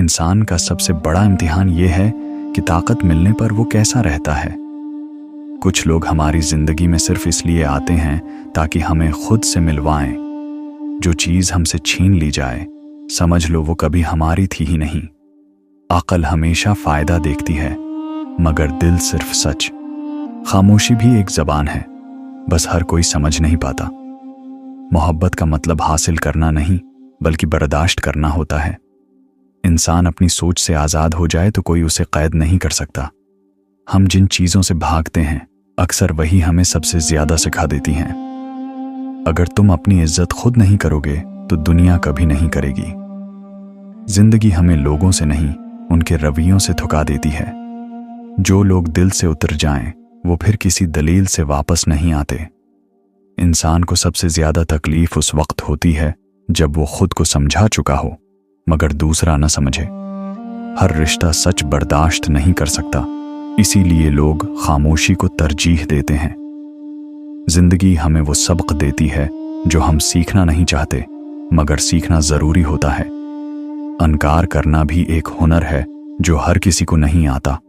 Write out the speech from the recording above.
इंसान का सबसे बड़ा इम्तिहान ये है कि ताकत मिलने पर वो कैसा रहता है। कुछ लोग हमारी जिंदगी में सिर्फ इसलिए आते हैं ताकि हमें खुद से मिलवाएं। जो चीज़ हमसे छीन ली जाए, समझ लो वो कभी हमारी थी ही नहीं। अक्ल हमेशा फायदा देखती है, मगर दिल सिर्फ सच। खामोशी भी एक जबान है, बस हर कोई समझ नहीं पाता। मोहब्बत का मतलब हासिल करना नहीं, बल्कि बर्दाश्त करना होता है। इंसान अपनी सोच से आज़ाद हो जाए तो कोई उसे कैद नहीं कर सकता। हम जिन चीज़ों से भागते हैं, अक्सर वही हमें सबसे ज़्यादा सिखा देती हैं। अगर तुम अपनी इज्जत खुद नहीं करोगे तो दुनिया कभी नहीं करेगी। जिंदगी हमें लोगों से नहीं, उनके रवैयों से थका देती है। जो लोग दिल से उतर जाएं, वो फिर किसी दलील से वापस नहीं आते। इंसान को सबसे ज्यादा तकलीफ उस वक्त होती है जब वो खुद को समझा चुका हो, मगर दूसरा न समझे। हर रिश्ता सच बर्दाश्त नहीं कर सकता, इसीलिए लोग खामोशी को तरजीह देते हैं। जिंदगी हमें वो सबक देती है जो हम सीखना नहीं चाहते, मगर सीखना जरूरी होता है। इनकार करना भी एक हुनर है जो हर किसी को नहीं आता।